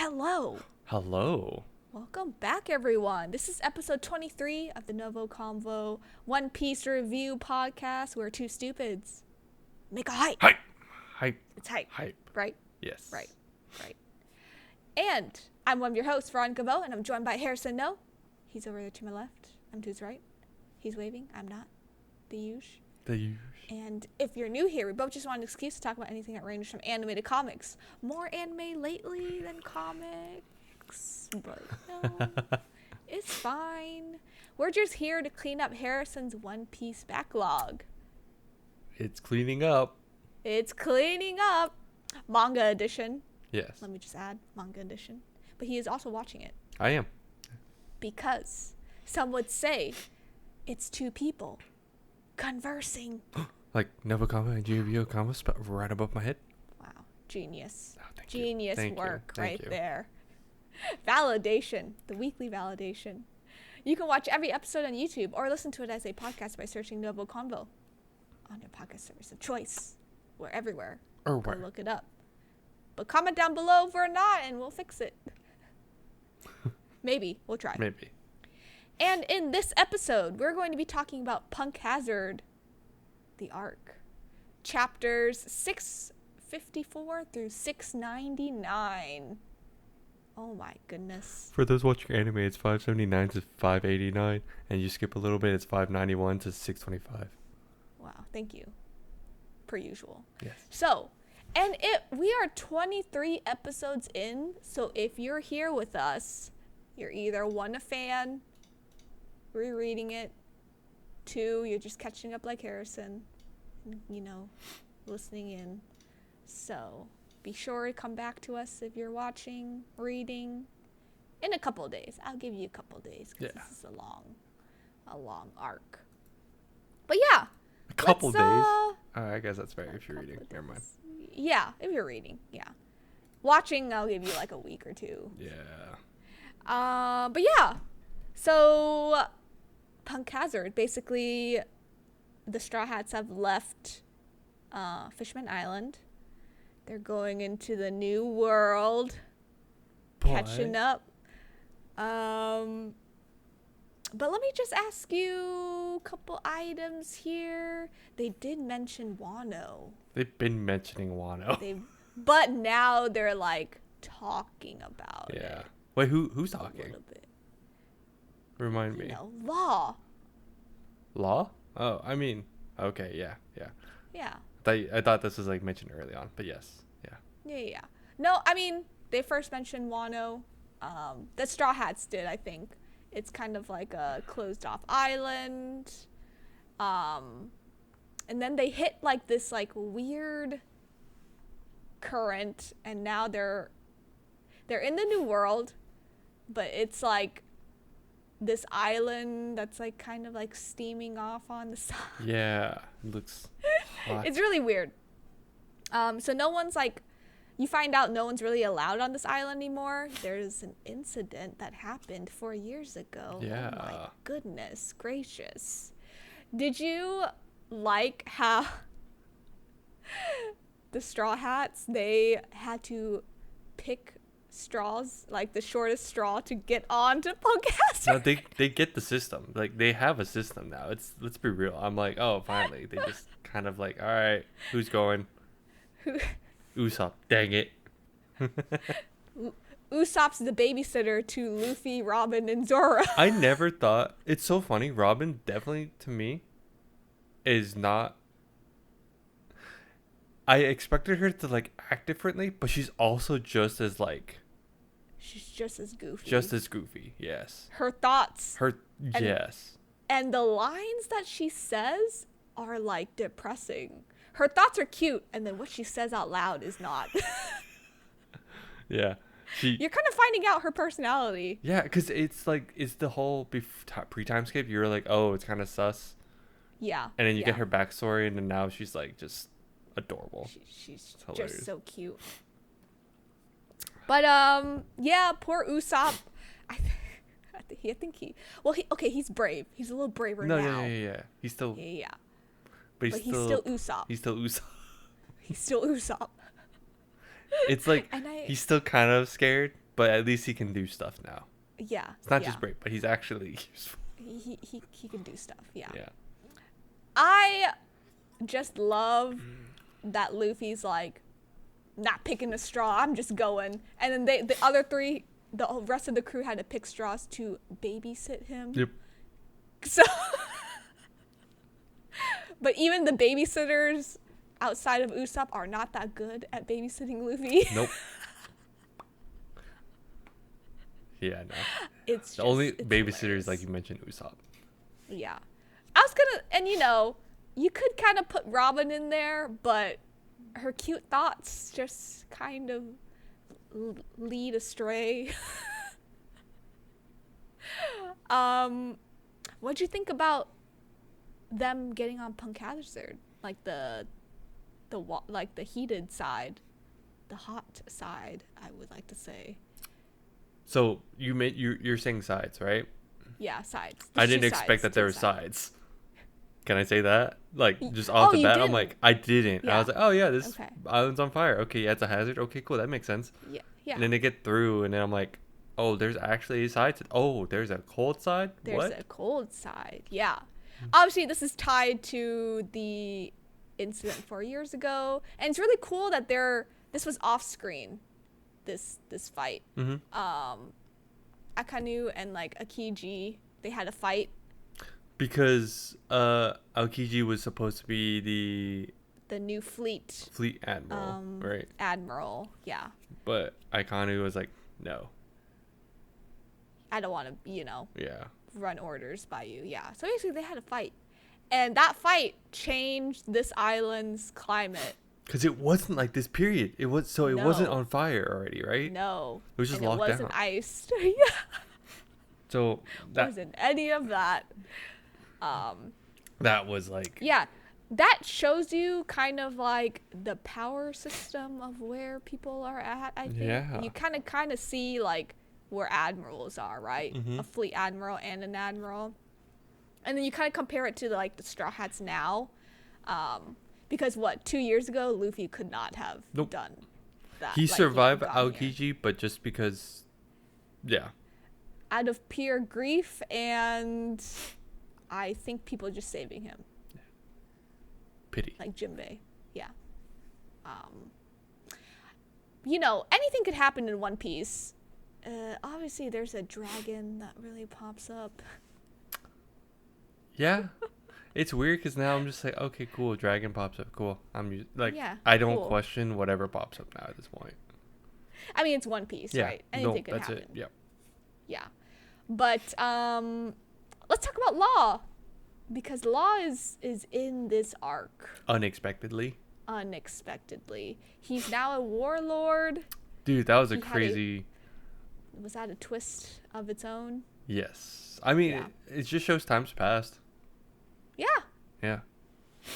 Hello. Hello. Welcome back, everyone. This is episode 23 of the NgoVo Convo One Piece review podcast. We're two stupids. Make a hype. Hype. Hype. It's hype. Hype. Right? Yes. Right. And I'm one of your hosts, NgoVo, and I'm joined by Harrison No. He's over there to my left. I'm to his right. He's waving. I'm not. The usual. And if you're new here, we both just want an excuse to talk about anything that ranges from anime to comics. More anime lately than comics, but no, it's fine. We're just here to clean up Harrison's One Piece backlog. It's cleaning up. It's cleaning up. Manga edition. Yes. Let me just add manga edition. But he is also watching it. I am. Because some would say it's two people conversing. Like NgoVo Convo and NgoVo Convo right above my head. Wow. Genius. Oh, thank Genius you. work Thank you. there. Validation. The weekly validation. You can watch every episode on YouTube or listen to it as a podcast by searching NgoVo Convo on your podcast service of choice. We're everywhere. Or Go where? look it up. But comment down below if we're not and we'll fix it. Maybe. We'll try. Maybe. And in this episode, we're going to be talking about Punk Hazard, the arc. Chapters 654 through 699. Oh my goodness. For those watching anime, it's 579 to 589, and you skip a little bit, it's 591 to 625. Wow, thank you. Per usual. Yes. So, we are 23 episodes in, so if you're here with us, you're either one, a fan, rereading it, two, you're just catching up like Harrison, listening in. So be sure to come back to us if you're watching, reading, in a couple of days. I'll give you a couple of days because this is a long arc. But yeah. A couple days? I guess that's fair if you're reading. Never mind. Yeah, if you're reading, yeah. Watching, I'll give you like a week or two. Yeah. But yeah. So Punk Hazard, basically the Straw Hats have left Fishman Island. They're going into the new world, catching up. But let me just ask you a couple items here. They did mention Wano. They've been mentioning Wano. But now they're like talking about it. Yeah. Wait, who's talking? A little bit. Remind me. Law. Law? Oh, I mean, okay, yeah. Yeah. I thought this was like mentioned early on, but yes, yeah. Yeah. No, I mean, they first mentioned Wano. The Straw Hats did, I think. It's kind of like a closed-off island. And then they hit like this like weird current, and now they're in the new world, but it's like this island that's like kind of like steaming off on the side. Yeah, it looks hot. It's really weird. So no one's like, you find out no one's really allowed on this island anymore. There's an incident that happened 4 years ago. Yeah. Oh my goodness gracious. Did you like how the Straw Hats, they had to pick straws, like the shortest straw to get onto Punk Hazard? No, they get the system. Like, they have a system now. Let's be real. I'm like, oh, finally. They just kind of like, all right, who's going? Usopp, dang it. Usopp's the babysitter to Luffy, Robin, and Zoro. I never thought, it's so funny. Robin definitely, to me, is not, I expected her to like act differently, but she's also just as like, She's just as goofy. just as goofy. Yes. Her thoughts Yes. and the lines that she says are like depressing. Her thoughts are cute, and then what she says out loud is not. Yeah. You're kind of finding out her personality. Yeah, because it's like, it's the whole pre-time skip. You're like, oh, it's kind of sus. Yeah. And then you get her backstory, and then now she's like just adorable. She's hilarious. just so cute. But yeah, poor Usopp. I think he's brave. He's a little braver now. Yeah. He's still. Yeah. But he's still Usopp. He's still Usopp. He's still Usopp. It's like he's still kind of scared, but at least he can do stuff now. Yeah. It's not just break, but he's actually useful. He can do stuff. Yeah. Yeah. I just love that Luffy's like not picking a straw. I'm just going, and then the other three, the rest of the crew had to pick straws to babysit him. Yep. So, but even the babysitters outside of Usopp are not that good at babysitting Luffy. Nope. Yeah, no. It's the only babysitters, hilarious. like you mentioned, Usopp. Yeah. I was gonna, and you could kind of put Robin in there, but her cute thoughts just kind of lead astray. What'd you think about them getting on Punk Hazard? Like the heated side, the hot side, I would like to say. So you're saying sides, right? Yeah, sides. I didn't expect that there were sides. Can I say that? Like, just off the bat, I'm like, I didn't. Yeah. I was like, oh yeah, this island's on fire. Okay, yeah, it's a hazard. Okay, cool, that makes sense. Yeah, yeah. And then they get through, and then I'm like, oh, there's actually a side. Oh, there's a cold side? There's a cold side, yeah. Obviously, this is tied to the incident 4 years ago, and it's really cool that this was off screen, this fight. Mm-hmm. Akanu and like Akiji, they had a fight because Aokiji was supposed to be the new fleet admiral, right? Admiral, yeah. But Akanu was like, no, I don't want to, yeah, run orders by you. Yeah. So basically they had a fight. And that fight changed this island's climate. Because it wasn't like this period. It wasn't on fire already, right? No. It was just locked down. It wasn't iced. Yeah. So that wasn't any of that. That was like... Yeah. That shows you kind of like the power system of where people are at, I think. Yeah. You kind of see like where admirals are, right? Mm-hmm. A fleet admiral and an admiral. And then you kind of compare it to the Straw Hats now. Because 2 years ago, Luffy could not have done that. He survived Aokiji, but just because, yeah. Out of pure grief, and I think people just saving him. Pity. Like Jinbei, yeah. Anything could happen in One Piece. Obviously, there's a dragon that really pops up. Yeah. It's weird because now I'm just like, okay, cool. Dragon pops up. Cool. Yeah, I don't question whatever pops up now at this point. I mean, it's One Piece, right? Anything could happen. It. Yep. Yeah. But let's talk about Law. Because Law is in this arc. Unexpectedly. He's now a warlord. Dude, that was crazy... Was that a twist of its own? Yes. I mean, it just shows time's passed. Yeah. Yeah.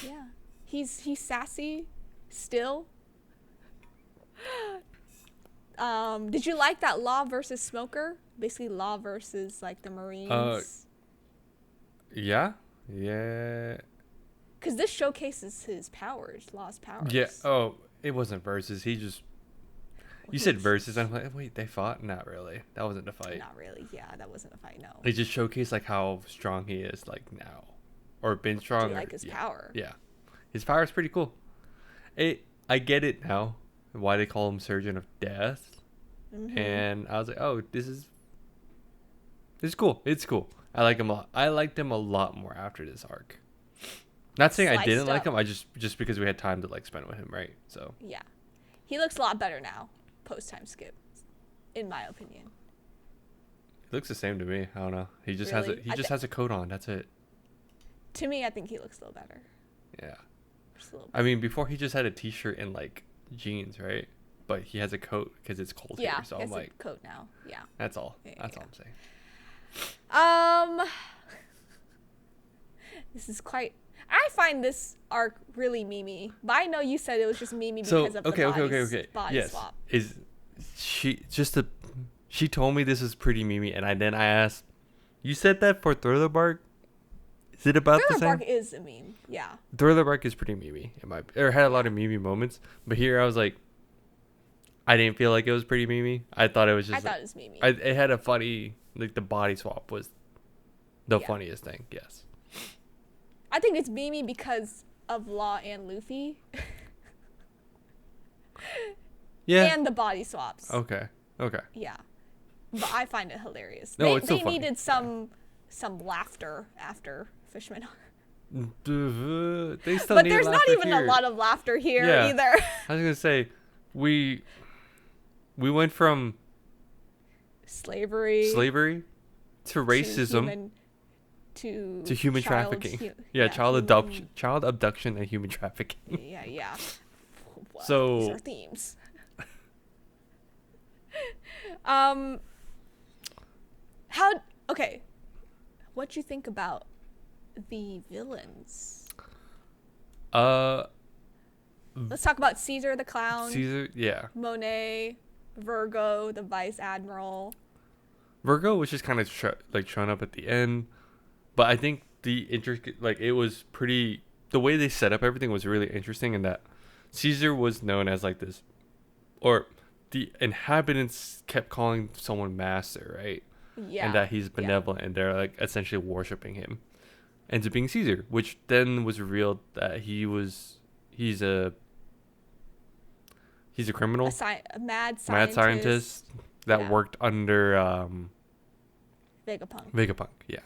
Yeah. He's sassy still. Did you like that Law versus Smoker? Basically Law versus like the Marines. Yeah. Yeah. Cuz this showcases his powers, Law's powers. Yeah. Oh, it wasn't versus. He just You said versus. I'm like, wait, they fought? Not really. That wasn't a fight. Not really. Yeah, that wasn't a fight. No. They just showcased like how strong he is, like now, or been strong. Do you like his power? Yeah, his power is pretty cool. I get it now. Why they call him Surgeon of Death, and I was like, oh, this is cool. It's cool. I like him a lot. I liked him a lot more after this arc. Not saying I didn't like him. I just because we had time to like spend with him, right? So yeah, he looks a lot better now. Post-time skip, in my opinion. It looks the same to me. I don't know. He just has a coat on. That's it. To me, I think he looks a little better. Yeah. I mean, before he just had a t-shirt and like jeans, right? But he has a coat because it's cold here. So he I'm has like, a coat now. Yeah. That's all. Yeah, that's all I'm saying. This is quite. I find this arc really memey, but I know you said it was just memey because of the body swap. Is she told me this is pretty memey, and then I asked, you said that for Thriller Bark? Is it about the same? Thriller Bark is a meme, yeah. Thriller Bark is pretty memey. It had a lot of memey moments, but here I was like, I didn't feel like it was pretty memey. I thought it was just. I thought it was memey. It had a funny, like the body swap was the funniest thing. Yes. I think it's memey because of Law and Luffy. Yeah. And the body swaps. Okay. Yeah. But I find it hilarious. No, they needed some laughter after Fishman. They still but need there's not even here. a lot of laughter here either. I was gonna say, we went from slavery to racism to human trafficking. Child abduction and human trafficking. Yeah. Well, so these are themes. What'd you think about the villains? Let's talk about Caesar the Clown. Monet, Virgo, the Vice Admiral. Virgo was just kind of shown up at the end, but I think it was pretty. The way they set up everything was really interesting in that Caesar was known as like this, or the inhabitants kept calling someone master, right? Yeah. And that he's benevolent, and they're like essentially worshiping him. Ends up being Caesar, which then was revealed that he's a criminal, a mad scientist that worked under Vegapunk. Yeah.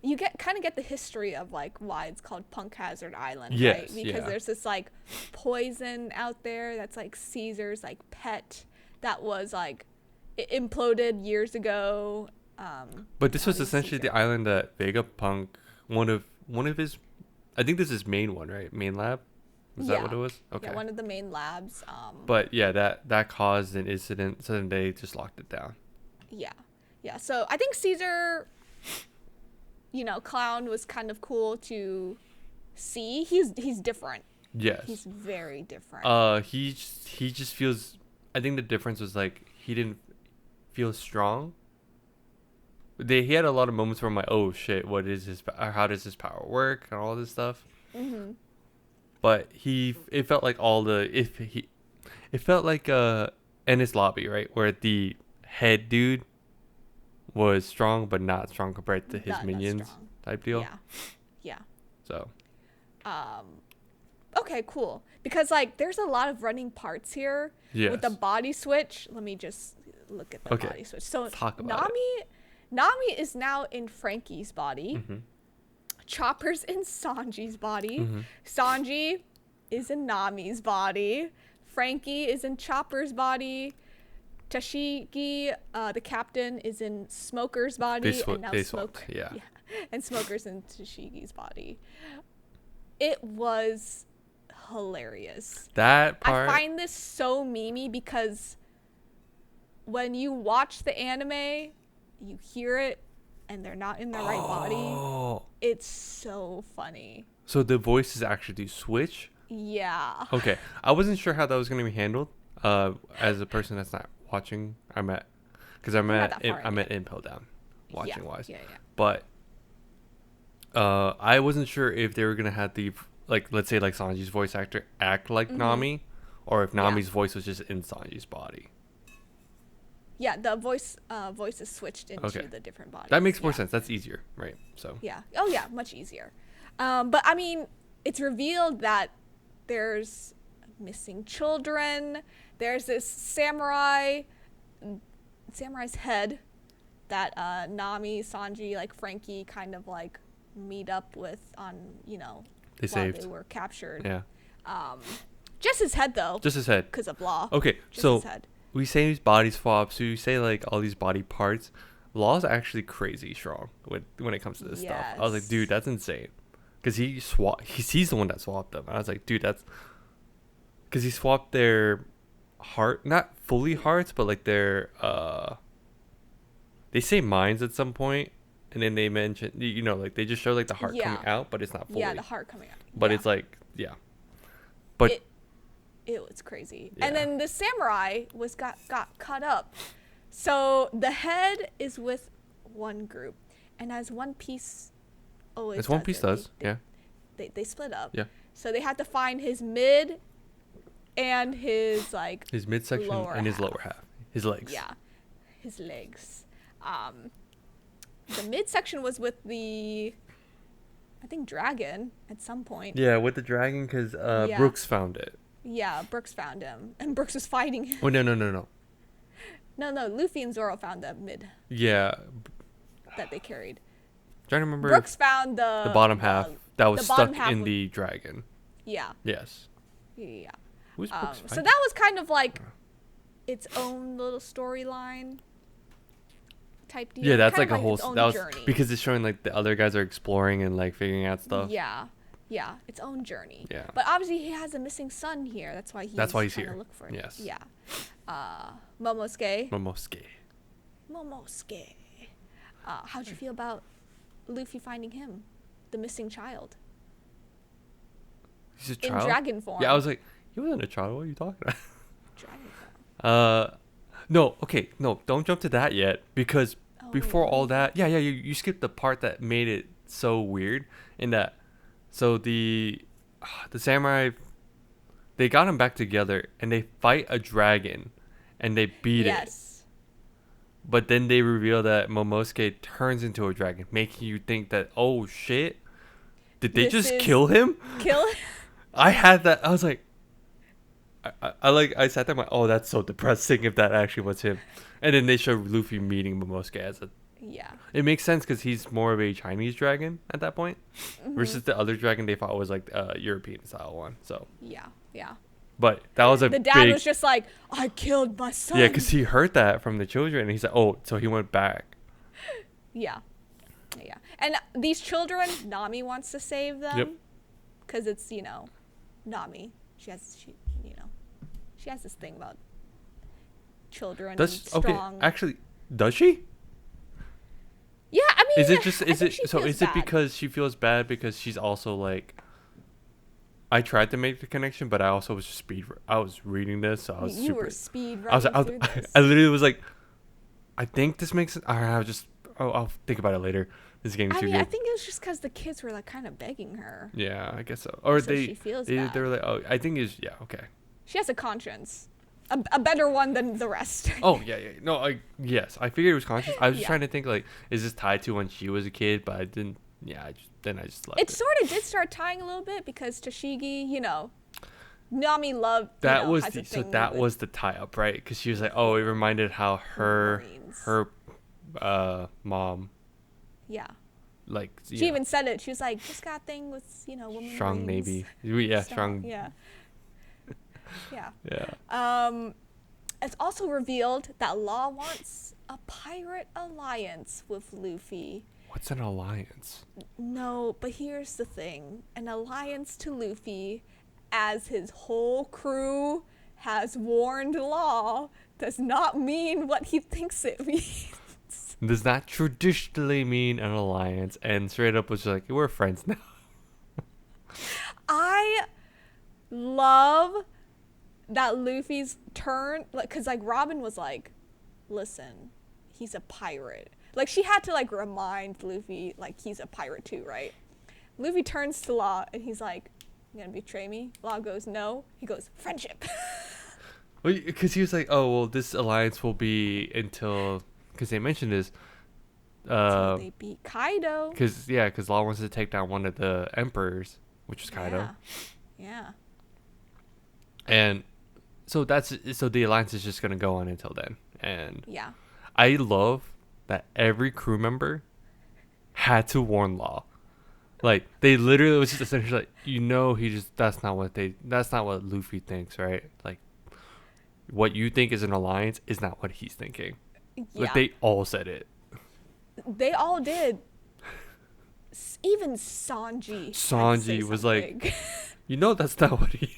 You kind of get the history of like why it's called Punk Hazard Island, yes, right? Because there's this like poison out there that's like Caesar's like pet that was like it imploded years ago. But this was essentially the island that Vegapunk, one of his, I think this is main one, right? Main lab? Is that what it was? Okay. Yeah, one of the main labs. But yeah, that caused an incident, so then they just locked it down. Yeah. So I think Caesar, Clown was kind of cool to see. He's different. Yes. He's very different. He just feels. I think the difference was like he didn't feel strong. He had a lot of moments where I'm like, oh shit, what is his? How does his power work and all this stuff. Mm-hmm. But it felt like it felt like Ennis Lobby, right, where the head dude was strong but not strong compared to his minions type deal. Yeah. So. Okay, cool. Because like there's a lot of running parts here with the body switch. Let me just look at the body switch. So Nami is now in Frankie's body. Mm-hmm. Chopper's in Sanji's body. Mm-hmm. Sanji is in Nami's body. Frankie is in Chopper's body. Tashigi, the captain, is in Smoker's body. And Smoker's in Tashigi's body. It was hilarious. That part. I find this so memey because when you watch the anime, you hear it and they're not in the right body. It's so funny. So the voices actually do switch? Yeah. Okay. I wasn't sure how that was going to be handled. As a person that's not watching, I'm at Impel Down watching wise. Yeah. But I wasn't sure if they were going to have the, like, let's say like Sanji's voice actor act like Nami, or if Nami's voice was just in Sanji's body. Yeah, the voice is switched into the different bodies. That makes more sense. That's easier, right? So. Yeah. Oh yeah, much easier. But I mean, it's revealed that there's missing children. There's this samurai's head that Nami, Sanji, like Frankie, kind of like meet up with on while they were captured. Yeah. Just his head though. Just his head. Because of Law. Okay, so we say these body swaps. So you say like all these body parts. Law's actually crazy strong when it comes to this stuff. I was like, dude, that's insane. Because he's the one that swapped them. I was like, dude, that's because he swapped their heart, not fully hearts, but like their they say minds at some point, and then they mention like they just show like the heart coming out, but it's not fully. Yeah, the heart coming out. But it's like but it's crazy. Yeah. And then the samurai got cut up. So the head is with one group, and as One Piece always does. They split up. Yeah. So they had to find his mid and his like his midsection and his lower half, his legs. Yeah, his legs. The midsection was with the, I think, dragon at some point. Yeah, with the dragon, because Brooks found it. Yeah, Brooks found him, and Brooks was fighting him. Oh no. No, Luffy and Zoro found the mid. Yeah. That they carried. Trying to remember. Brooks found the bottom half that was stuck in the dragon. Yeah. Yes. Yeah. Who's Brooks so that was kind of like its own little storyline type deal. Yeah, that's kind like a whole. That was journey. because it's showing like the other guys are exploring and like figuring out stuff. Yeah, its own journey. Yeah. But obviously he has a missing son here. That's why he's trying here. to look for it. Yes. Yeah. Momosuke. How'd you feel about Luffy finding him, the missing child? He's a child? In dragon form. Yeah, I was like, he wasn't a child. What are you talking about? Dragon form. No, okay, no, don't jump to that yet, because before all that, you skipped the part that made it so weird. In that, so the samurai, they got him back together and they fight a dragon, and they beat it. But then they reveal that Momosuke turns into a dragon, making you think that, oh shit, did they just kill him? I had that. I was like, I sat there, like, oh, that's so depressing if that actually was him. And then they show Luffy meeting Momosuke as a. Yeah. It makes sense because he's more of a Chinese dragon at that point, versus the other dragon they fought was like a European style one. So. Yeah. But that was the dad was just like, I killed my son. Yeah, because he heard that from the children, and he's like, oh, so he went back. Yeah. And these children, Nami wants to save them. Yep. Because it's, Nami. She has this thing about children and strong. Okay, actually, does she? Yeah, I mean, is it because she feels bad because she's also like, I tried to make the connection, but I also was I was reading this, so I was were speed running. I literally was like, I think this makes sense. I'll think about it later. This is getting too good. I think it was just because the kids were like kind of begging her. Yeah, I guess so. Or she feels bad. They were like, oh, I think it's okay. She has a conscience, a better one than the rest. Oh yeah. No, yes, I figured it was conscious. I was just trying to think like, is this tied to when she was a kid? But I didn't. Yeah, I just left it. Sort of did start tying a little bit because Tashigi, Nami loved. That was the tie up, right? Because she was like, oh, it reminded how her mom. Yeah. Like she even said it. She was like, just got a thing with women. Strong Marines. Navy. Yeah, strong. Yeah. Yeah. It's also revealed that Law wants a pirate alliance with Luffy. What's an alliance? No, but here's the thing. An alliance to Luffy, as his whole crew has warned Law, does not mean what he thinks it means. Does not traditionally mean an alliance, and straight up was like, we're friends now. I love that Luffy's turn, because like Robin was like, listen, he's a pirate. Like she had to like remind Luffy like he's a pirate too, right? Luffy turns to Law and he's like, you gonna betray me? Law goes, no. He goes, friendship. Well, because he was like, oh well, this alliance will be until, because they mentioned this. Until they beat Kaido. Because Law wants to take down one of the emperors, which is Kaido. Yeah. And so the alliance is just gonna go on until then. And yeah, I love that every crew member had to warn Law. Like they literally was just essentially like, that's not what Luffy thinks, right? Like what you think is an alliance is not what he's thinking. Yeah. Like they all said it. They all did. Even Sanji was like, that's not what he.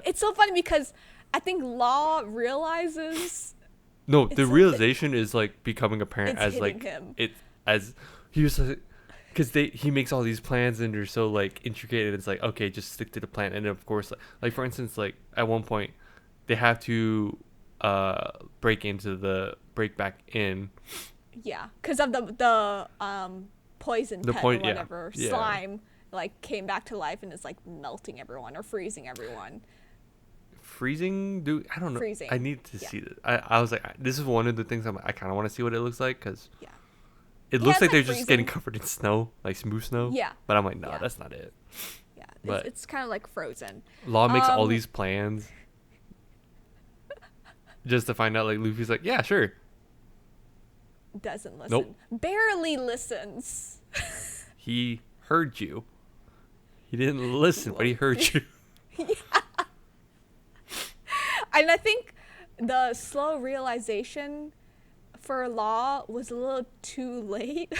It's so funny because I think Law realizes. No, the realization is like becoming apparent as like him. As he was like, because he makes all these plans and they're so like intricate, and it's like, okay, just stick to the plan. And of course, like for instance, like at one point they have to break back in. Yeah, because of the poison pet or whatever slime. like came back to life and is like melting everyone or freezing everyone. Freezing, dude, I don't know. Freezing. I need to see this. I was like, this is one of the things I kind of want to see what it looks like, because it looks like they're freezing. Just getting covered in snow, like smooth snow. Yeah. But I'm like, no, that's not it. Yeah, but it's kind of like Frozen. Law makes all these plans just to find out, like, Luffy's like, yeah, sure. Doesn't listen. Nope. Barely listens. He heard you. He didn't listen, but he heard you. Yeah. And I think the slow realization for Law was a little too late.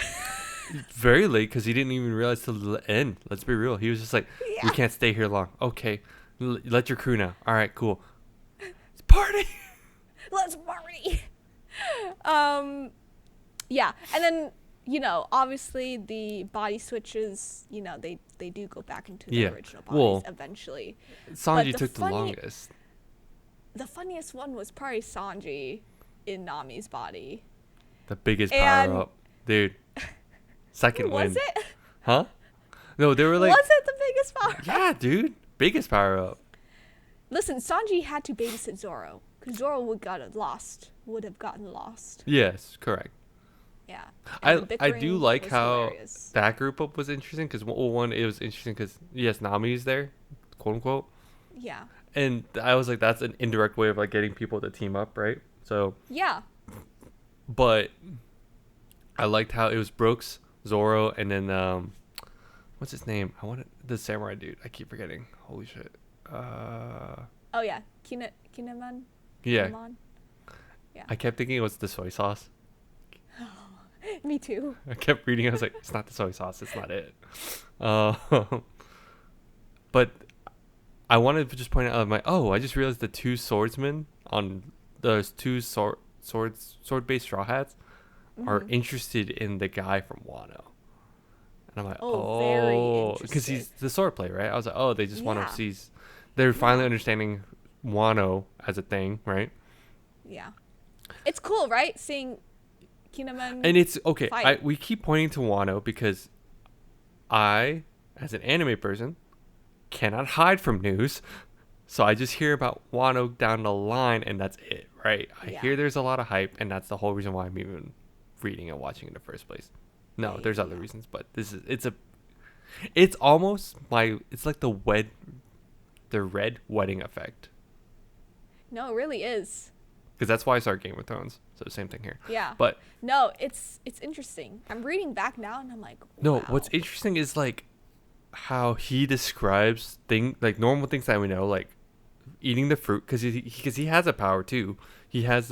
Very late, because he didn't even realize till the end. Let's be real. He was just like, we can't stay here long. Okay, let your crew know. All right, cool. Let's party. Let's party. Yeah, and then, you know, obviously the body switches, you know, they do go back into the original bodies eventually. Sanji took the longest. The funniest one was probably Sanji in Nami's body. The biggest power up. Dude. Second win. Was it? Huh? No, they were like... Was it the biggest power up? Yeah, dude. Biggest power up. Listen, Sanji had to babysit Zoro, because Zoro would have gotten lost. Yes, correct. Yeah. I do like how hilarious. That group up was interesting, because one, it was interesting because, yes, Nami's there, quote unquote. Yeah. And I was like, that's an indirect way of like getting people to team up, right? So yeah. But I liked how it was Brooks, Zoro, and then what's his name? I wanted the samurai dude. I keep forgetting. Holy shit. Oh yeah, Kinemon. Yeah. Kinemon. Yeah. I kept thinking it was the soy sauce. Me too. I kept reading. I was like, it's not the soy sauce. It's not it. But I wanted to just point out, I just realized the two swordsmen on those two sword-based straw hats are interested in the guy from Wano. And I'm like, because he's the sword player, right? I was like, they just want to see. They're finally understanding Wano as a thing, right? Yeah. It's cool, right? Seeing Kinemon. And it's okay. We keep pointing to Wano because I, as an anime person, cannot hide from news. So I just hear about Wano down the line, and that's it, right? I hear there's a lot of hype, and that's the whole reason why I'm even reading and watching in the first place. No, there's other reasons, but it's almost it's like the red wedding effect. No, it really is. Because that's why I started Game of Thrones. So same thing here. Yeah. But no, it's interesting. I'm reading back now, and I'm like, wow. No, what's interesting is like how he describes normal things that we know, like eating the fruit, because he has a power too. He has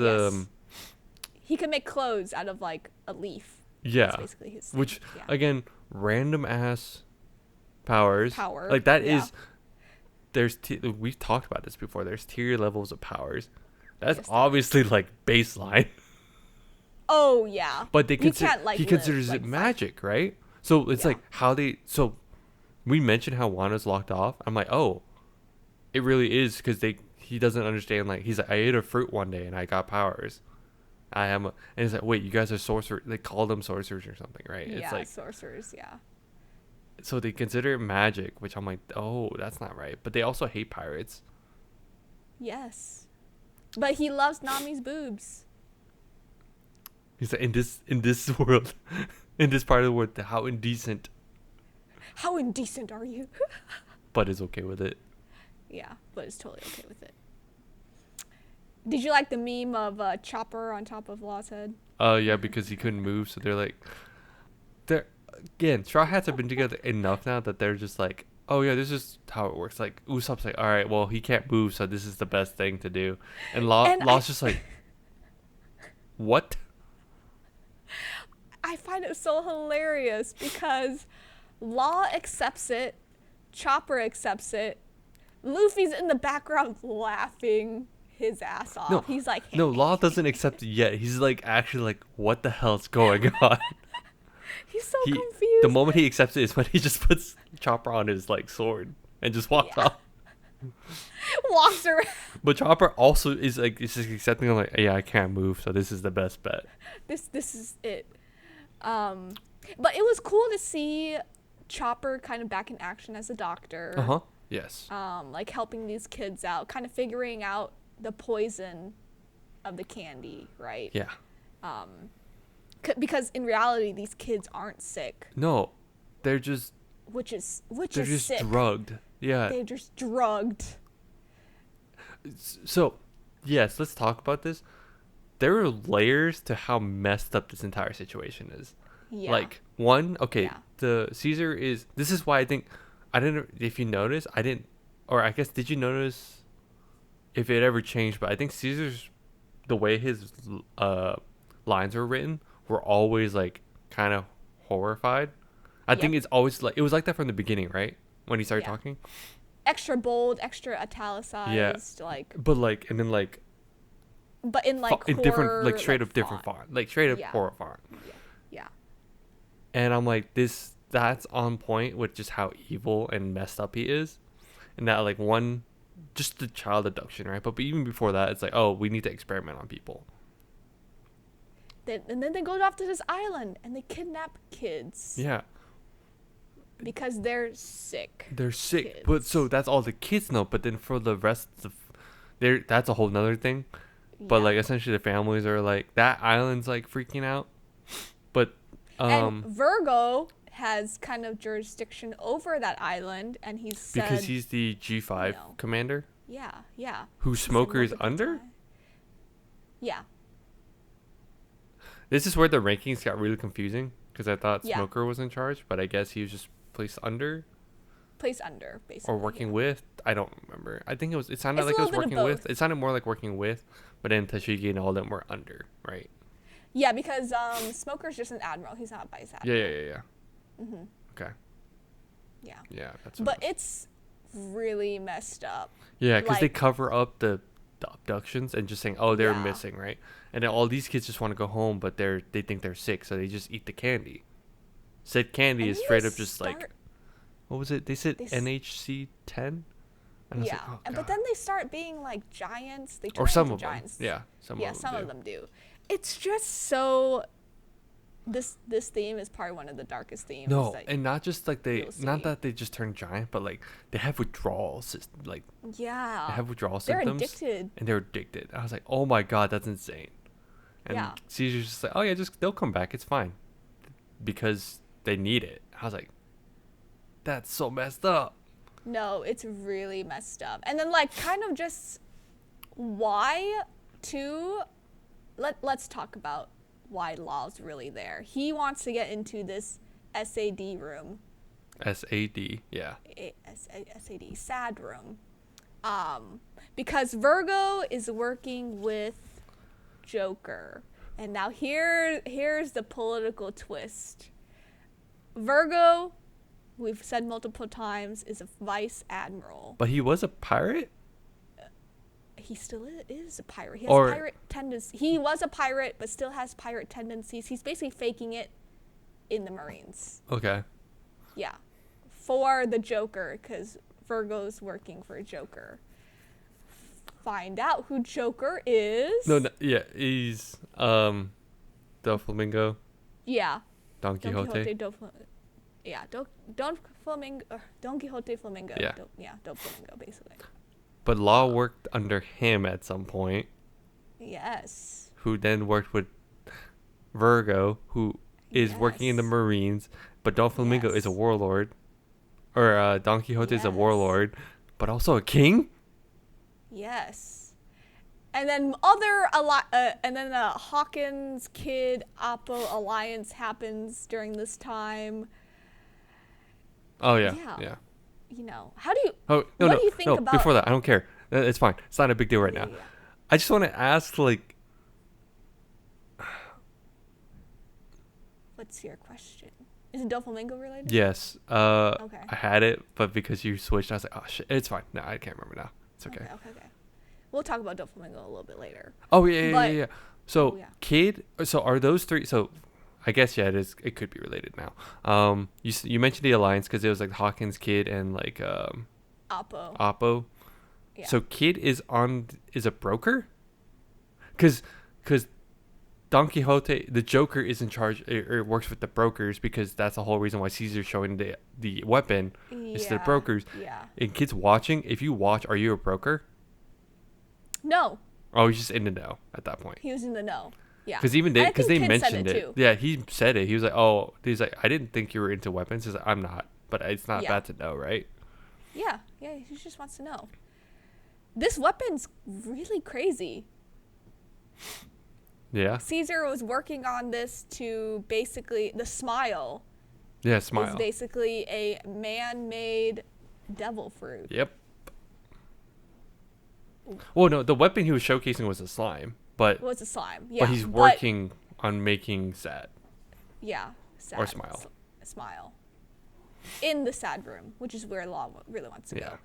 he can make clothes out of like a leaf. Yeah. That's basically his thing. Which again, random ass powers. Like that is. We've talked about this before. There's tier levels of powers. That's obviously like baseline. Oh yeah. But he considers it magic, right? So it's like how so we mentioned how Wano's locked off. I'm like, it really is, because he doesn't understand. Like he's like, I ate a fruit one day and I got powers. And it's like, wait, you guys are sorcerers. They call them sorcerers or something, right? Yeah, it's like sorcerers. Yeah. So they consider it magic, which I'm like, that's not right. But they also hate pirates. Yes. But he loves Nami's boobs. He's like, in this world, in this part of the world, how indecent. How indecent are you? But is okay with it. Yeah, but is totally okay with it. Did you like the meme of Chopper on top of Law's head? Yeah, because he couldn't move, so again, Straw Hats have been together enough now that they're just like, oh yeah, this is how it works. Like Usopp's like, all right, well he can't move, so this is the best thing to do. And Law's just like, what? I find it so hilarious because Law accepts it, Chopper accepts it, Luffy's in the background laughing his ass off. No, he's like, hey. No, Law doesn't accept it yet. He's like actually like, what the hell's going on? He's so confused. The moment he accepts it is when he just puts Chopper on his like sword and just walks off. Walks around. But Chopper also is like, is just accepting. I'm like, yeah, I can't move, so this is the best bet. This is it. But it was cool to see Chopper kind of back in action as a doctor. Yes. Like helping these kids out, kind of figuring out the poison of the candy, right? Yeah. Because in reality, these kids aren't sick. No, they're just. They're just sick. Drugged. Yeah. They're just drugged. So, yes, let's talk about this. There are layers to how messed up this entire situation is. Yeah. Like, one, okay, the Caesar is. This is why I think. I didn't. If you notice, I didn't. Or I guess, did you notice if it ever changed? But I think Caesar's. The way his lines were written were always, like, kind of horrified. I think it's always like. It was like that from the beginning, right? When he started talking. Extra bold, extra italicized, like. But, like, and then, like. But in, like, in horror, different, like, straight like, up different font. Like, straight up horror font. Yeah. And I'm like, that's on point with just how evil and messed up he is. And that, like, just the child abduction, right? But even before that, it's like, oh, we need to experiment on people. And then they go off to this island and they kidnap kids. Yeah. Because they're sick. They're sick. Kids. But so that's all the kids know. But then for the rest of that's a whole nother thing. But, like, essentially the families are like, that island's, like, freaking out. But and Virgo has kind of jurisdiction over that island, and he's said, because he's the G5 commander. Yeah. Who Smoker is under. Yeah. This is where the rankings got really confusing, because I thought Smoker was in charge, but I guess he was just placed under, basically, or working with. I don't remember. I think it sounded like it was working with. It sounded more like working with, but then Tashigi and all them were under, right? Yeah, because Smoker's just an admiral. He's not a vice admiral. Yeah. Mm-hmm. Okay. Yeah. Yeah, that's. But it's really messed up. Yeah, because they cover up the abductions and just saying, oh, they're missing, right? And then all these kids just want to go home, but they think they're sick, so they just eat the candy. Said candy is straight up just like, what was it? They said NHC 10. And yeah, like, oh, but then they start being like giants. They turn or some into of giants. them. Yeah, some of them do. It's just so. This theme is probably one of the darkest themes. No, and not just like not that they just turn giant, but like they have withdrawals, like they have withdrawal symptoms. They're addicted. And they're addicted. I was like, oh my god, that's insane. And Caesar's just like, oh yeah, they'll come back, it's fine, because they need it. I was like, that's so messed up. No, it's really messed up. And then, like, kind of just why too. Let's talk about why Law's really there. He wants to get into this SAD room. SAD, yeah. SAD, sad room. Because Virgo is working with Joker. And now here's the political twist. Virgo, we've said multiple times, is a vice admiral. But he was a pirate? He still is a pirate. He has pirate tendencies. He was a pirate, but still has pirate tendencies. He's basically faking it in the Marines. Okay. Yeah. For the Joker, because Virgo's working for Joker. Find out who Joker is. No, he's Doflamingo. Yeah. Don Quixote. Don Quixote Flamingo. Yeah. Doflamingo, basically. But Law worked under him at some point. Yes. Who then worked with Virgo, who is working in the Marines. But Doflamingo is a warlord. Or Don Quixote is a warlord, but also a king? Yes. And then Hawkins Kid Oppo alliance happens during this time. Oh yeah. You know, how do you? What do you think about? Before that, I don't care. It's fine. It's not a big deal right now. I just want to ask, like, what's your question? Is it Doflamingo related? Yes. Okay. I had it, but because you switched, I was like, oh shit, it's fine. No, I can't remember now. It's okay. Okay. We'll talk about Doflamingo a little bit later. Oh yeah. So Kid. So are those three? So I guess it is. It could be related now. You mentioned the alliance because it was like Hawkins, Kid, and like Oppo. Yeah. So Kid is a broker, because Don Quixote, the Joker, is in charge or works with the brokers, because that's the whole reason why Caesar's showing the weapon is to the brokers. Yeah. And kids watching, if you watch, are you a broker? No. Oh, he's just in the know at that point. He was in the know. Yeah. Because they mentioned it. Too. Yeah, he said it. He was like, I didn't think you were into weapons. He's like, I'm not, but it's not bad to know, right? Yeah. Yeah. He just wants to know. This weapon's really crazy. Yeah. Caesar was working on this to basically the smile. Yeah, smile. Is basically a man-made devil fruit. Yep. Well, no, the weapon he was showcasing was a slime, but it was a slime. Yeah. But he's working on making sad. Yeah. Sad. Or smile. Smile. In the sad room, which is where Law really wants to go.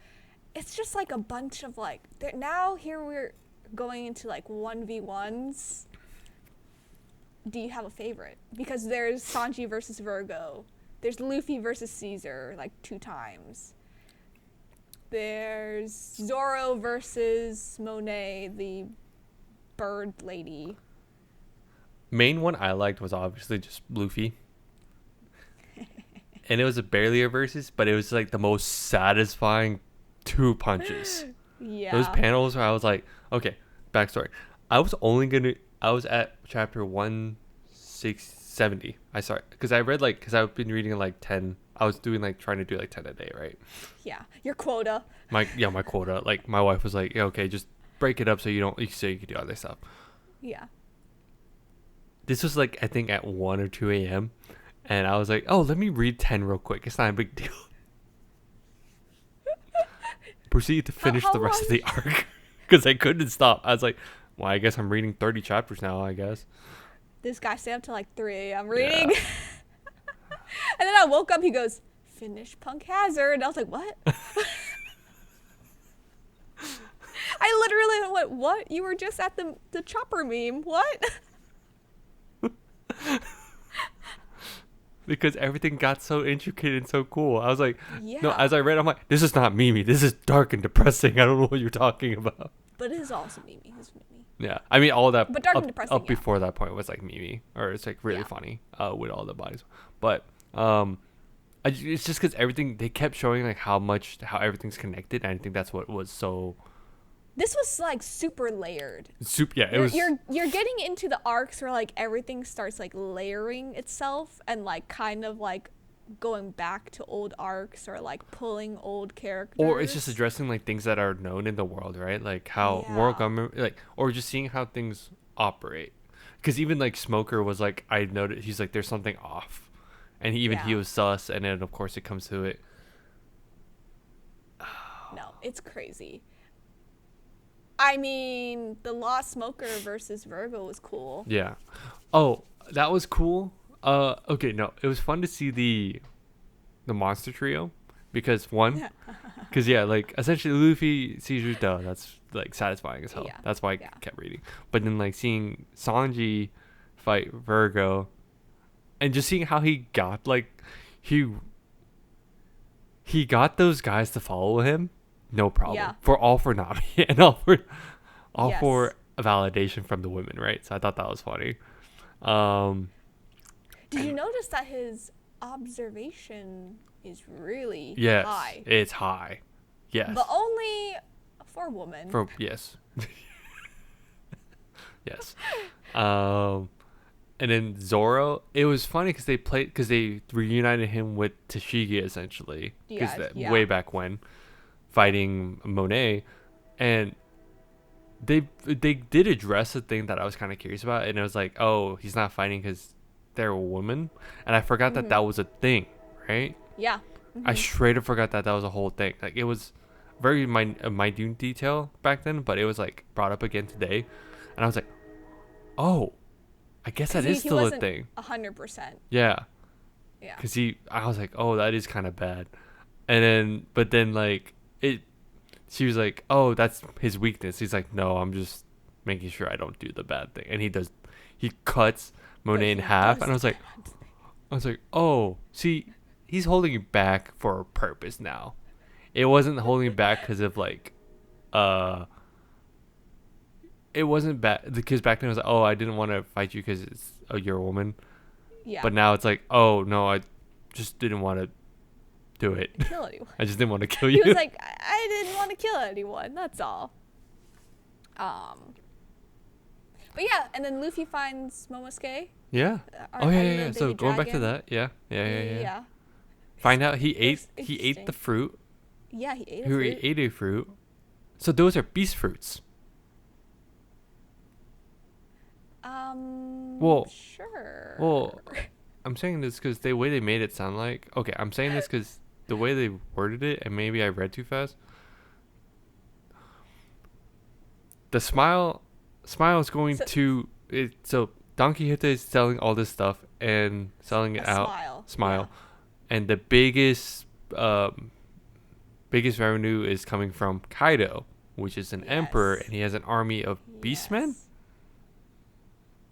It's just like a bunch of like. Now here we're going into like 1v1s. Do you have a favorite? Because there's Sanji versus Virgo. There's Luffy versus Caesar, like 2 times. There's Zoro versus Monet, the bird lady. Main one I liked was obviously just Luffy. And it was barely a versus, but it was like the most satisfying 2 punches. Yeah. Those panels where I was like, okay, backstory. I was at chapter 170. Because I've been reading like 10. I was doing trying to do 10 a day, right? Yeah, your quota. My quota. Like my wife was like, yeah, okay, just break it up so you can do other stuff. Yeah. This was I think at 1 or 2 a.m. And I was like, oh, let me read 10 real quick. It's not a big deal. Proceed to finish the rest of the arc because I couldn't stop. I was like, well, I guess I'm reading 30 chapters now, I guess. This guy stayed up till 3 a.m. reading. Yeah. And then I woke up, he goes, finish Punk Hazard. And I was like, what? I literally went, what? You were just at the chopper meme. What? Because everything got so intricate and so cool. I was like, no, as I read, I'm like, this is not Mimi. This is dark and depressing. I don't know what you're talking about. But it is also Mimi. It's Mimi. Yeah. I mean, all that but dark and depressing, up before that point was Mimi. Or it's really funny with all the bodies. But it's just because everything, they kept showing how everything's connected. And I think that's what was so... This was super layered. It was. You're getting into the arcs where everything starts layering itself and kind of going back to old arcs or pulling old characters. Or it's just addressing things that are known in the world, right? Like how world government, or just seeing how things operate. Because even Smoker was I noticed he's there's something off, and he was sus, and then of course it comes to it. No, it's crazy. I mean, the Lost Smoker versus Virgo was cool. Yeah. Oh, that was cool. Okay, no, it was fun to see the monster trio because essentially Luffy, Caesar, that's satisfying as hell. Yeah. That's why I kept reading. But then seeing Sanji fight Virgo, and just seeing how he got he got those guys to follow him. No problem. Yeah. For Nami and all for a validation from the women, right? So I thought that was funny. Did you notice that his observation is really high? Yes, it's high. Yes. But only for women. Yes. Yes. And then Zoro, it was funny because they reunited him with Tashigi essentially. Way back when. Fighting Monet, and they did address a thing that I was kind of curious about, and it was oh, he's not fighting because they're a woman, and I forgot that was a thing, right? Yeah. Mm-hmm. I straight up forgot that was a whole thing. It was very minute detail back then, but it was brought up again today, and I was oh, I guess that is still a thing. 100%. Yeah. Yeah. Because I was oh, that is kind of bad, but then she was oh, that's his weakness. He's no, I'm just making sure I don't do the bad thing. And he cuts Monet in half. And I was oh, see, he's holding you back for a purpose now. It wasn't holding you back because of it wasn't bad because back then it was like, oh, I didn't want to fight you because you're a woman. Yeah. But now it's like, oh no, I just didn't want to do it. Kill anyone. I just didn't want to kill you. He was like, I didn't want to kill anyone. That's all. But yeah, and then Luffy finds Momosuke. Yeah. Yeah. So going back to that, yeah. Find out he ate the fruit. Yeah, he ate a fruit. So those are beast fruits. Well, sure. Well, I'm saying this because the way they made it sound like... Okay, I'm saying this because the way they worded it, and maybe I read too fast. The smile is going to... So Don Quixote is selling all this stuff and selling it out. Smile. Yeah. And the biggest revenue is coming from Kaido, which is an emperor, and he has an army of beastmen.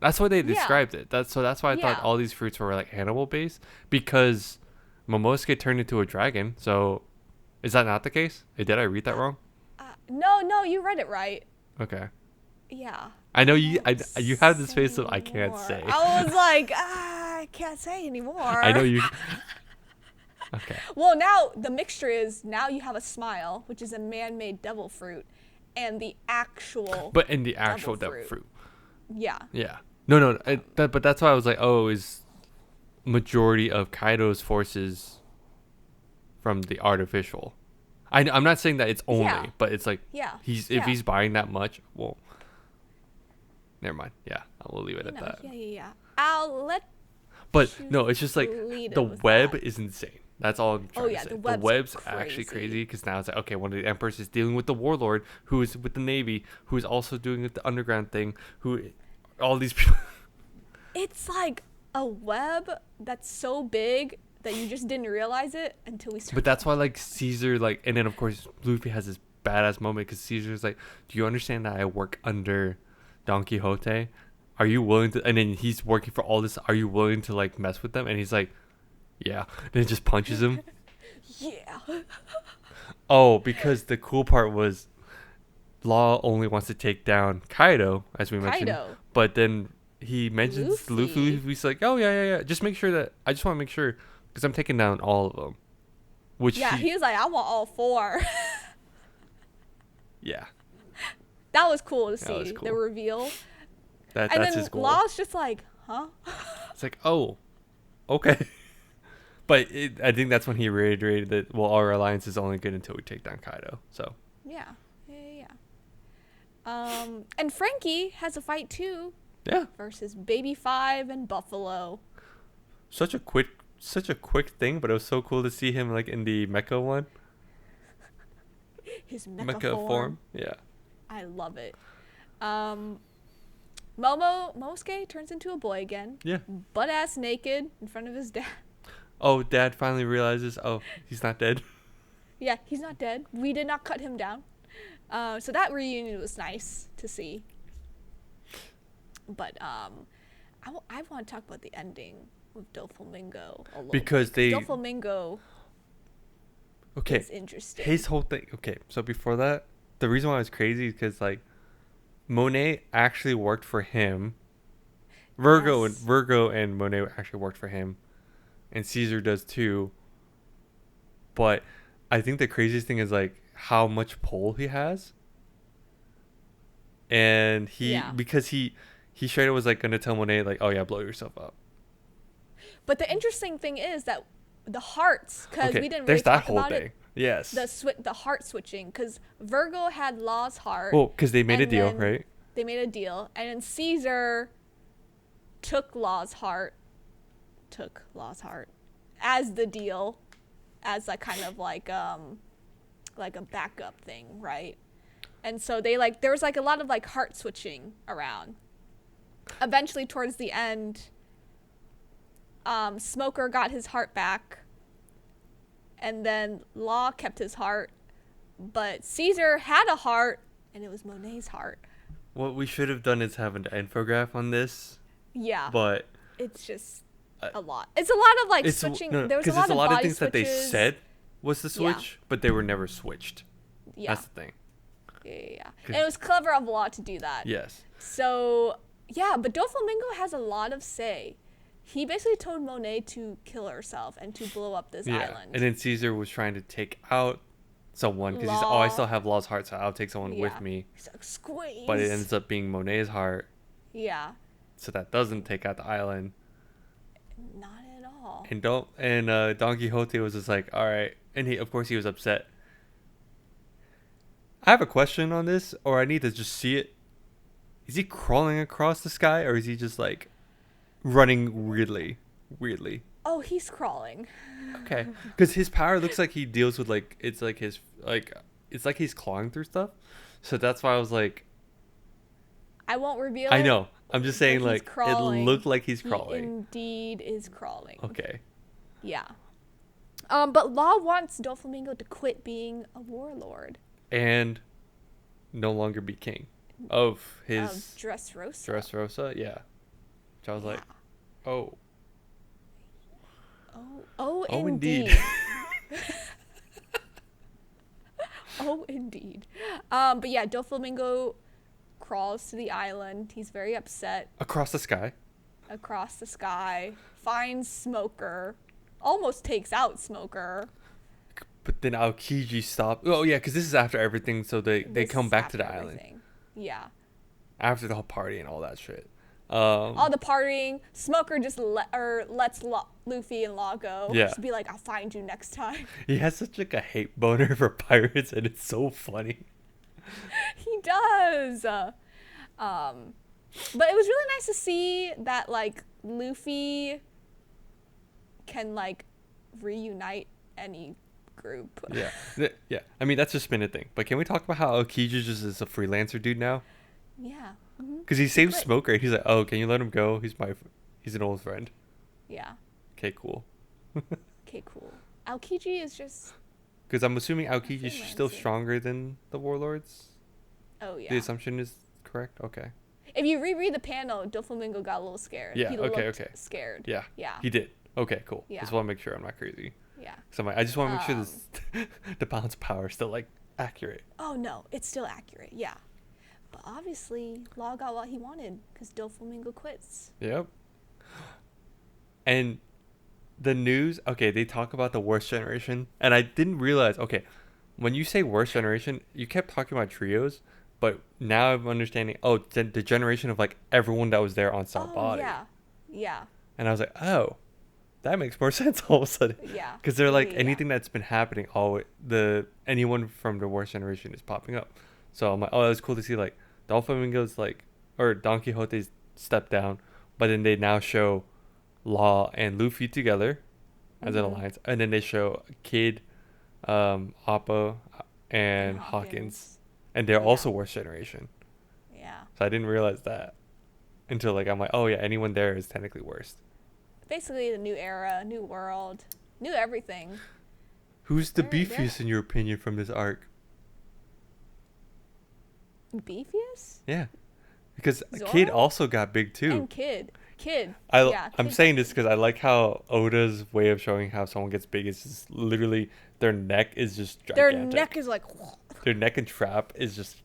That's why they described it. That's why I thought all these fruits were like animal based, because Momosuke turned into a dragon. So is that not the case? Did I read that wrong? No, you read it right. Okay. Yeah. I know you. You have this face of I can't say. I was like, I can't say anymore. I know you. Okay. Well, now the mixture is now you have a smile, which is a man-made devil fruit, and the actual. But in the actual devil fruit. Yeah. Yeah. No. But that's why I was like, oh, is majority of Kaido's forces from the artificial. I'm not saying that it's only, but it's like if he's buying that much, well, never mind. Yeah, I will leave it at that. Yeah. I'll let. But no, it's just like the web is insane. That's all I'm trying to say. The web's actually crazy because now it's like, okay, one of the emperors is dealing with the warlord who is with the navy, who is also doing the underground thing, all these people. It's like a web that's so big that you just didn't realize it until we started. But that's why, like, Caesar, like, and then of course Luffy has this badass moment because Caesar's like, do you understand that I work under Don Quixote? Are you willing to? And then he's working for all this. Are you willing to like mess with them? And he's like, yeah. Then he just punches him. Yeah. Oh, because the cool part was Law only wants to take down Kaido, as we mentioned. But then he mentions Luffy. He's like, oh, yeah. Just make sure that... I just want to make sure, because I'm taking down all of them. He was like, I want all 4. Yeah. That was cool to see, the reveal. That's his goal. Law's just like, huh? It's like, oh, okay. But I think that's when he reiterated that, well, our alliance is only good until we take down Kaido. So. Yeah. And Frankie has a fight too. Yeah. Versus Baby 5 and Buffalo. Such a quick thing, but it was so cool to see him like in the mecha one. His mecha form. Yeah. I love it. Momosuke turns into a boy again. Yeah. Butt-ass naked in front of his dad. Oh, Dad finally realizes, he's not dead. Yeah, he's not dead. We did not cut him down. So that reunion was nice to see. But I want to talk about the ending with Doflamingo a little because bit. Doflamingo is interesting. His whole thing. Okay, so before that, the reason why it was crazy is because like Monet actually worked for him. Virgo and Monet actually worked for him, and Caesar does too. But I think the craziest thing is like how much pull he has, and because he straight up was like gonna tell Monet like, oh yeah, blow yourself up. But the interesting thing is that the hearts, because we didn't really talk about it. Yes. The heart switching, because Virgo had Law's heart. Well, because they made a deal, right? They made a deal, and then Caesar took Law's heart as the deal, as like kind of like a backup thing, right? And so they like there was like a lot of like heart switching around. Eventually, towards the end, Smoker got his heart back, and then Law kept his heart, but Caesar had a heart, and it was Monet's heart. What we should have done is have an infograph on this. Yeah. But it's just a lot. It's a lot of like switching. There was a lot of things switches. That they said was the switch, but they were never switched. Yeah. That's the thing. Yeah. And it was clever of Law to do that. Yes. So, yeah, but Doflamingo has a lot of say. He basically told Monet to kill herself and to blow up this island. And then Caesar was trying to take out someone because he's, I still have Law's heart, so I'll take someone with me. He's like, squeeze. But it ends up being Monet's heart. Yeah. So that doesn't take out the island. Not at all. And Don Quixote was just like, all right. And he, of course, he was upset. I have a question on this, or I need to just see it. Is he crawling across the sky, or is he just like running weirdly? Oh, he's crawling. Okay, because his power looks like he deals with like it's like he's clawing through stuff. So that's why I was like, I won't reveal. I know. I'm just saying, like, crawling. It looked like he's crawling. He indeed is crawling. Okay. Yeah. But Law wants Doflamingo to quit being a warlord. And no longer be king of his... Dressrosa. Dressrosa, yeah. Which I was like, oh. Oh, indeed. Oh, indeed. But yeah, Doflamingo crawls to the island. He's very upset. Across the sky. Finds Smoker. Almost takes out Smoker. But then Aokiji stopped. Oh, yeah, because this is after everything, so they come back to the island. Yeah. After the whole party and all that shit. All the partying. Smoker just lets Luffy and Law go. Yeah. Just be like, I'll find you next time. He has such like a hate boner for pirates, and it's so funny. He does. But it was really nice to see that, like, Luffy can, like, reunite any group. Yeah. I mean, that's just been a thing. But can we talk about how Aokiji just is a freelancer dude now? Yeah. Because he saved Smoker. He's like, oh, can you let him go? He's an old friend. Yeah. Okay, cool. Aokiji is just... Because I'm assuming Aokiji is still stronger than the warlords? Oh, yeah. The assumption is correct? Okay. If you reread the panel, Doflamingo got a little scared. Yeah, he looked scared. Yeah. He did. Okay, cool. Yeah. Just want to make sure I'm not crazy. Yeah. So I just want to make sure this the balance of power is still, like, accurate. Oh, no. It's still accurate. Yeah. But obviously, Law got what he wanted because Doflamingo quits. Yep. And the news, okay, they talk about the worst generation. And I didn't realize, okay, when you say worst generation, you kept talking about trios. But now I'm understanding, the generation of, like, everyone that was there on South Body. Yeah. And I was like, oh, that makes more sense all of a sudden. Yeah. Because they're like, anything that's been happening, anyone from the worst generation is popping up. So I'm like, oh, that's cool to see, like, Doflamingo's, like, or Don Quixote's step down, but then they now show Law and Luffy together as an alliance, and then they show Kid, Appa, and Hawkins, and they're also worst generation. Yeah. So I didn't realize that until, like, I'm like, oh yeah, anyone there is technically worst. Basically, the new era, new world, new everything. Who's the beefiest in your opinion from this arc? Beefiest? Yeah, because Zoro? Kid also got big too. And Kid. I'm saying this because I like how Oda's way of showing how someone gets big is just literally their neck is just gigantic. Their neck is like... Their neck and trap is just...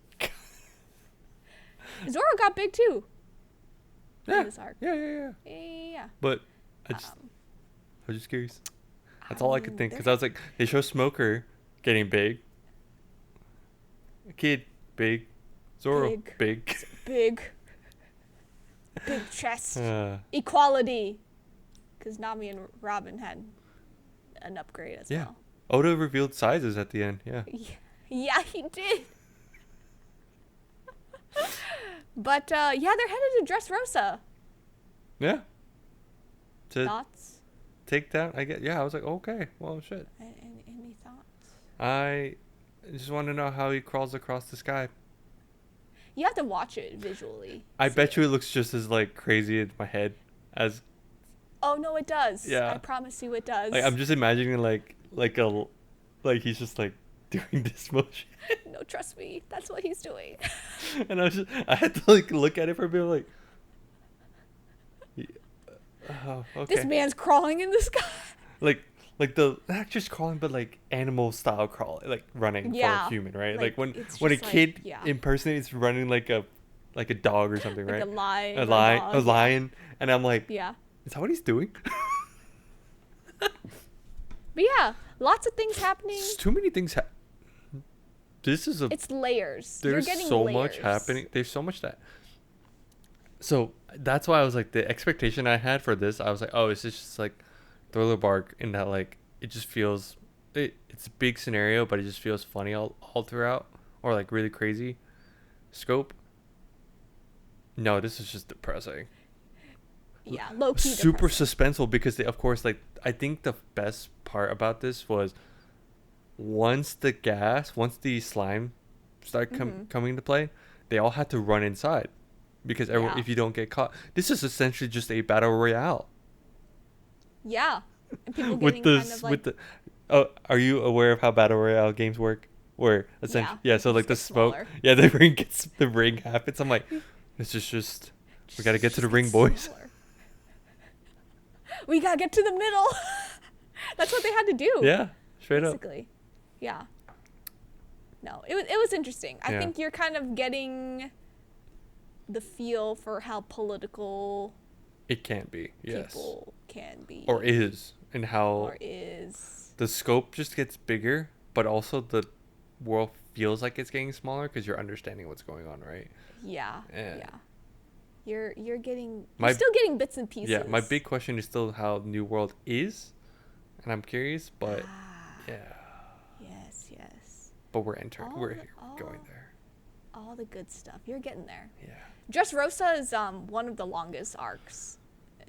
Zoro got big too. Yeah. This arc. Yeah. But I was just curious. That's all I could think. Because I was like, they show Smoker getting big. Kid, big. Zoro, big. Big chest. Equality. Because Nami and Robin had an upgrade as well. Oda revealed sizes at the end. Yeah, he did. But, they're headed to Dressrosa. Yeah. Thoughts? Take down, I guess. Yeah, I was like, okay, well, shit. Any thoughts? I just want to know how he crawls across the sky. You have to watch it visually. I bet you it looks just as, like, crazy in my head as... Oh, no, it does. Yeah. I promise you it does. Like, I'm just imagining, like he's just, like, doing this motion. No, trust me. That's what he's doing. And I had to, like, look at it for a bit, like... Oh, okay. This man's crawling in the sky. Like like the not just crawling, but like animal style crawling, like running for a human, right? Like when a kid impersonates running like a dog or something, like right? A lion, and I'm like, yeah, is that what he's doing? But yeah, lots of things happening. There's too many things. It's layers. There's so much happening. There's so much that. So that's why I was like, the expectation I had for this, I was like, oh, it's just like Thriller Bark in that like it just feels it's a big scenario, but it just feels funny all throughout, or like really crazy scope. No, this is just depressing. Yeah, low key super suspenseful, because of course, like I think the best part about this was once the slime started coming into play, they all had to run inside, because everyone, if you don't get caught, this is essentially just a battle royale. Yeah, and people getting are you aware of how battle royale games work? Where essentially, so like the smoke, the ring happens. I'm like, this is just we gotta get to the ring, boys. We gotta get to the middle. That's what they had to do. Yeah, straight basically. up. Yeah. No, it was interesting. I think you're kind of getting the feel for how political it can be. People can be. Or is. And how the scope just gets bigger, but also the world feels like it's getting smaller because you're understanding what's going on, right? Yeah. Yeah. You're still getting bits and pieces. Yeah, my big question is still how New World is, and I'm curious, but yeah. Yes. But we're going there. All the good stuff. You're getting there. Yeah. Dressrosa is one of the longest arcs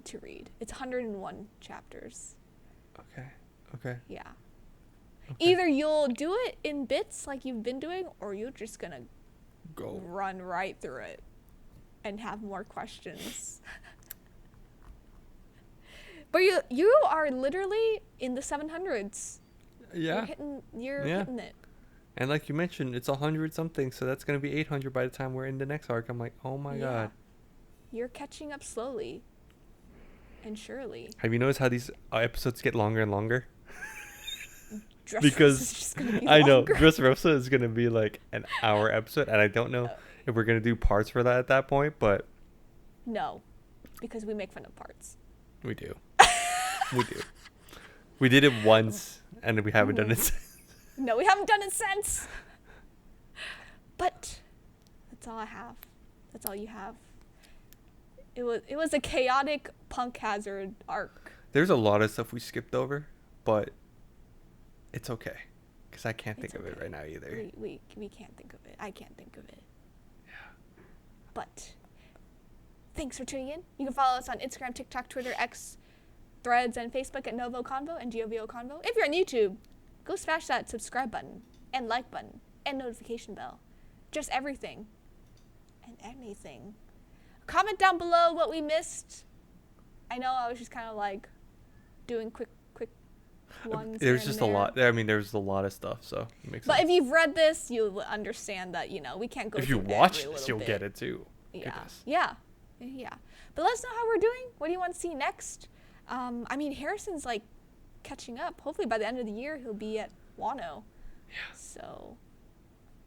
to read. It's 101 chapters. Okay. Yeah. Okay. Either you'll do it in bits like you've been doing, or you're just gonna run right through it and have more questions. But you are literally in the 700s. Yeah. You're hitting it. And like you mentioned, it's 100 something, so that's gonna be 800 by the time we're in the next arc. I'm like, oh my god. You're catching up slowly and surely. Have you noticed how these episodes get longer and longer? Because I know Dressrosa is gonna be like an hour episode, and I don't know if we're gonna do parts for that at that point, but no, because we make fun of parts. We do. We did it once, and we haven't done it since. No, we haven't done it since. But that's all I have. That's all you have. It was a chaotic Punk Hazard arc. There's a lot of stuff we skipped over, but it's okay, because I can't think of it right now either. We can't think of it. I can't think of it. Yeah. But thanks for tuning in. You can follow us on Instagram, TikTok, Twitter, X, Threads, and Facebook at NgoVo Convo and NgoVo Convo. If you're on YouTube, go smash that subscribe button and like button and notification bell. Just everything and anything. Comment down below what we missed. I know I was just kind of like doing quick ones. There's just a lot. I mean, there's a lot of stuff, so it makes sense. But if you've read this, you'll understand that, we can't go. If you watch this, you'll get it too. Yeah. But let us know how we're doing. What do you want to see next? I mean, Harrison's like catching up. Hopefully by the end of the year, he'll be at Wano. Yeah. So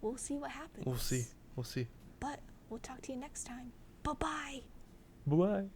we'll see what happens. We'll see. But we'll talk to you next time. Bye-bye. Bye-bye.